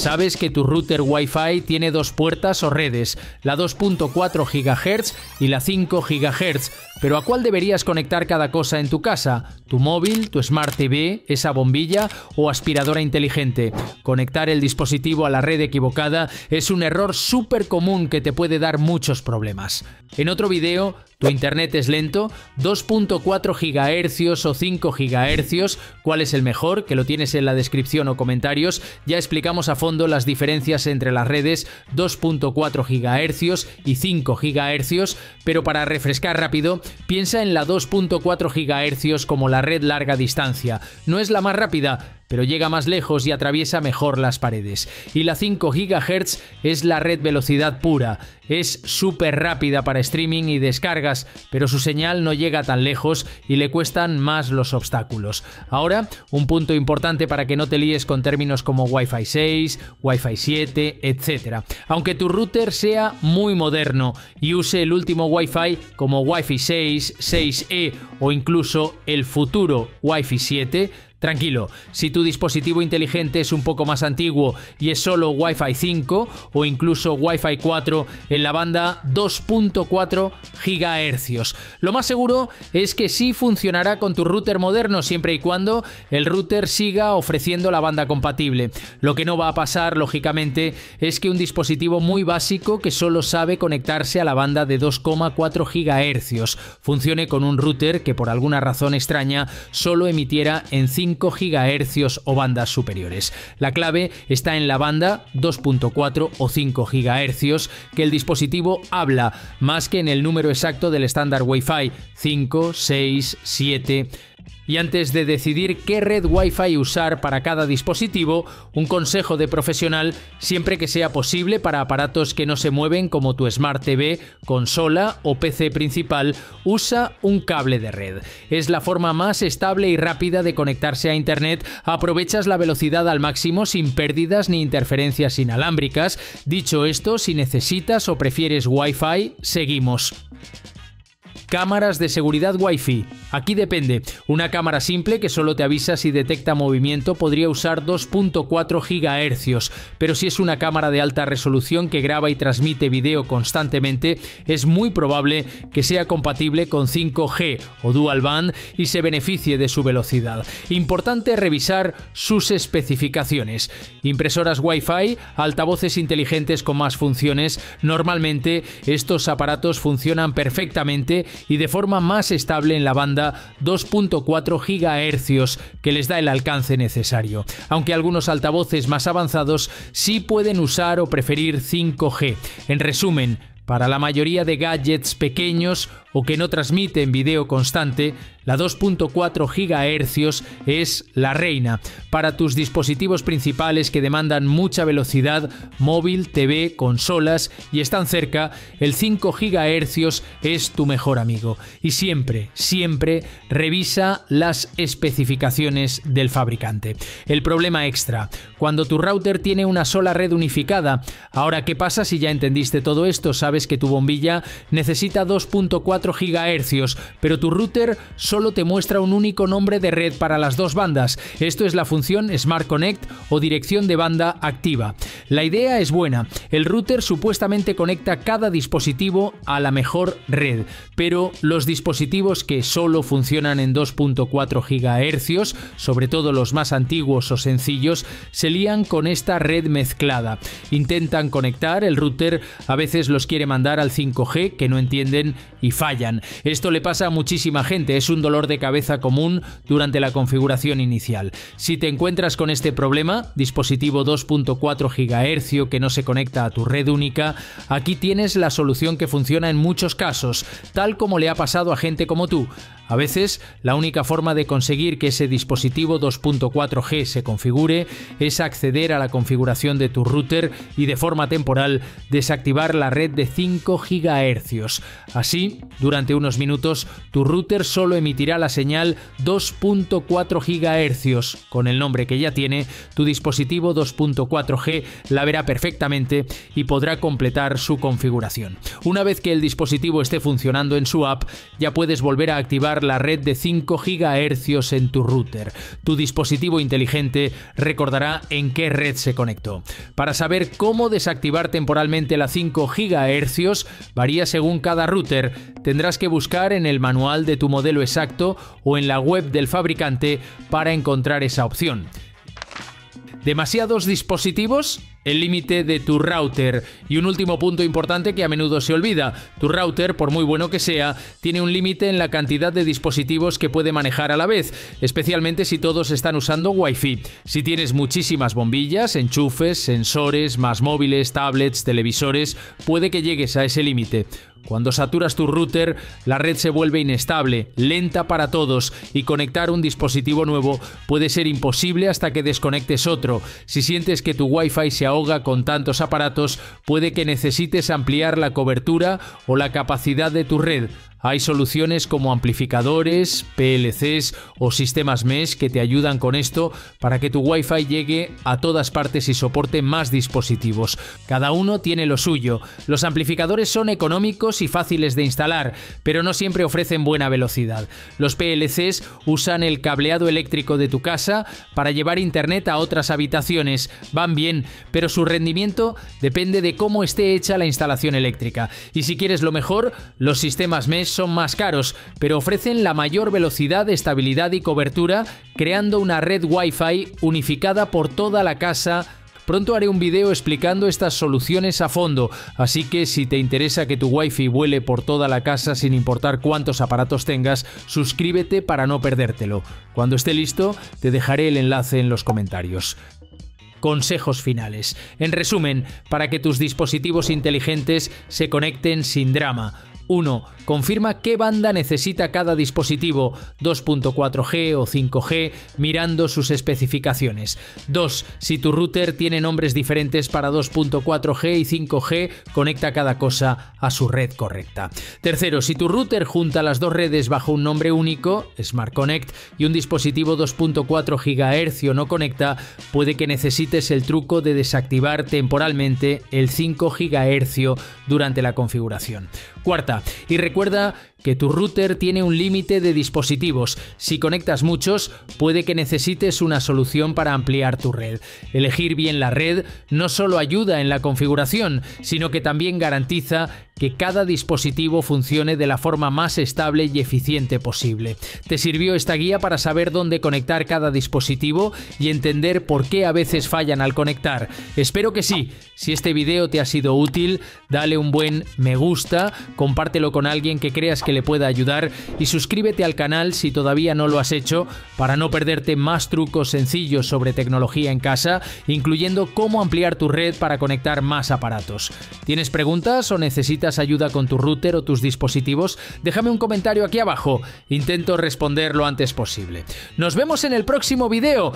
Sabes que tu router Wi-Fi tiene dos puertas o redes, la 2.4 GHz y la 5 GHz, pero ¿a cuál deberías conectar cada cosa en tu casa? ¿Tu móvil, tu Smart TV, esa bombilla o aspiradora inteligente? Conectar el dispositivo a la red equivocada es un error súper común que te puede dar muchos problemas. En otro vídeo, ¿tu internet es lento? ¿2.4 GHz o 5 GHz? ¿Cuál es el mejor? Que lo tienes en la descripción o comentarios. Ya explicamos a fondo las diferencias entre las redes 2.4 GHz y 5 GHz, pero para refrescar rápido, piensa en la 2.4 GHz como la red larga distancia. No es la más rápida, pero llega más lejos y atraviesa mejor las paredes. Y la 5 GHz es la red velocidad pura. Es súper rápida para streaming y descargas, pero su señal no llega tan lejos y le cuestan más los obstáculos. Ahora, un punto importante para que no te líes con términos como Wi-Fi 6, Wi-Fi 7, etc. Aunque tu router sea muy moderno y use el último Wi-Fi como Wi-Fi 6, 6E o incluso el futuro Wi-Fi 7, tranquilo, si tu dispositivo inteligente es un poco más antiguo y es solo Wi-Fi 5 o incluso Wi-Fi 4 en la banda 2.4 GHz. Lo más seguro es que sí funcionará con tu router moderno siempre y cuando el router siga ofreciendo la banda compatible. Lo que no va a pasar, lógicamente, es que un dispositivo muy básico que solo sabe conectarse a la banda de 2.4 GHz funcione con un router que por alguna razón extraña solo emitiera en 5 GHz o bandas superiores. La clave está en la banda 2.4 o 5 GHz que el dispositivo habla, más que en el número exacto del estándar Wi-Fi 5, 6, 7... Y antes de decidir qué red Wi-Fi usar para cada dispositivo, un consejo de profesional, siempre que sea posible para aparatos que no se mueven como tu Smart TV, consola o PC principal, usa un cable de red. Es la forma más estable y rápida de conectarse a Internet, aprovechas la velocidad al máximo sin pérdidas ni interferencias inalámbricas. Dicho esto, si necesitas o prefieres Wi-Fi, seguimos. Cámaras de seguridad Wi-Fi. Aquí depende. Una cámara simple que solo te avisa si detecta movimiento podría usar 2.4 GHz, pero si es una cámara de alta resolución que graba y transmite video constantemente, es muy probable que sea compatible con 5G o Dual Band y se beneficie de su velocidad. Importante revisar sus especificaciones. Impresoras Wi-Fi, altavoces inteligentes con más funciones. Normalmente estos aparatos funcionan perfectamente y de forma más estable en la banda 2.4 GHz que les da el alcance necesario, aunque algunos altavoces más avanzados sí pueden usar o preferir 5G. En resumen, para la mayoría de gadgets pequeños o que no transmiten video constante, la 2.4 GHz es la reina. Para tus dispositivos principales que demandan mucha velocidad, móvil, TV, consolas y están cerca, el 5 GHz es tu mejor amigo. Y siempre, siempre revisa las especificaciones del fabricante. El problema extra, cuando tu router tiene una sola red unificada. Ahora, ¿qué pasa si ya entendiste todo esto? Sabes que tu bombilla necesita 2.4 GHz, pero tu router solo te muestra un único nombre de red para las dos bandas. Esto es la función Smart Connect o dirección de banda activa. La idea es buena. El router supuestamente conecta cada dispositivo a la mejor red, pero los dispositivos que solo funcionan en 2.4 GHz, sobre todo los más antiguos o sencillos, se lían con esta red mezclada. Intentan conectar, el router a veces los quiere mandar al 5G, que no entienden y fallan. Esto le pasa a muchísima gente, es un dolor de cabeza común durante la configuración inicial. Si te encuentras con este problema, dispositivo 2.4 GHz que no se conecta a tu red única, aquí tienes la solución que funciona en muchos casos, tal como le ha pasado a gente como tú. A veces, la única forma de conseguir que ese dispositivo 2.4G se configure es acceder a la configuración de tu router y de forma temporal desactivar la red de 5 GHz. Así, Durante unos minutos, tu router solo emitirá la señal 2.4 GHz. Con el nombre que ya tiene, tu dispositivo 2.4G la verá perfectamente y podrá completar su configuración. Una vez que el dispositivo esté funcionando en su app, ya puedes volver a activar la red de 5 GHz en tu router. Tu dispositivo inteligente recordará en qué red se conectó. Para saber cómo desactivar temporalmente la 5 GHz, varía según cada router. Tendrás que buscar en el manual de tu modelo exacto o en la web del fabricante para encontrar esa opción. ¿Demasiados dispositivos? El límite de tu router. Y un último punto importante que a menudo se olvida. Tu router, por muy bueno que sea, tiene un límite en la cantidad de dispositivos que puede manejar a la vez, especialmente si todos están usando Wi-Fi. Si tienes muchísimas bombillas, enchufes, sensores, más móviles, tablets, televisores, puede que llegues a ese límite. Cuando saturas tu router, la red se vuelve inestable, lenta para todos y conectar un dispositivo nuevo puede ser imposible hasta que desconectes otro. Si sientes que tu Wi-Fi se ahoga con tantos aparatos, puede que necesites ampliar la cobertura o la capacidad de tu red. Hay soluciones como amplificadores, PLCs o sistemas mesh que te ayudan con esto para que tu Wi-Fi llegue a todas partes y soporte más dispositivos. Cada uno tiene lo suyo. Los amplificadores son económicos y fáciles de instalar, pero no siempre ofrecen buena velocidad. Los PLCs usan el cableado eléctrico de tu casa para llevar internet a otras habitaciones. Van bien, pero su rendimiento depende de cómo esté hecha la instalación eléctrica. Y si quieres lo mejor, los sistemas mesh son más caros, pero ofrecen la mayor velocidad, estabilidad y cobertura, creando una red Wi-Fi unificada por toda la casa. Pronto haré un vídeo explicando estas soluciones a fondo, así que si te interesa que tu Wi-Fi vuele por toda la casa sin importar cuántos aparatos tengas, suscríbete para no perdértelo. Cuando esté listo, te dejaré el enlace en los comentarios. Consejos finales. En resumen, para que tus dispositivos inteligentes se conecten sin drama. 1. Confirma qué banda necesita cada dispositivo, 2.4G o 5G, mirando sus especificaciones. 2. Si tu router tiene nombres diferentes para 2.4G y 5G, conecta cada cosa a su red correcta. 3. Si tu router junta las dos redes bajo un nombre único, Smart Connect, y un dispositivo 2.4 GHz no conecta, puede que necesites el truco de desactivar temporalmente el 5 GHz durante la configuración. 4. Y recuerda que tu router tiene un límite de dispositivos. Si conectas muchos, puede que necesites una solución para ampliar tu red. Elegir bien la red no solo ayuda en la configuración, sino que también garantiza que cada dispositivo funcione de la forma más estable y eficiente posible. ¿Te sirvió esta guía para saber dónde conectar cada dispositivo y entender por qué a veces fallan al conectar? Espero que sí. Si este video te ha sido útil, dale un buen me gusta, compártelo con alguien que creas que le pueda ayudar y suscríbete al canal si todavía no lo has hecho para no perderte más trucos sencillos sobre tecnología en casa, incluyendo cómo ampliar tu red para conectar más aparatos. ¿Tienes preguntas o necesitas ayuda con tu router o tus dispositivos? Déjame un comentario aquí abajo. Intento responder lo antes posible. Nos vemos en el próximo video.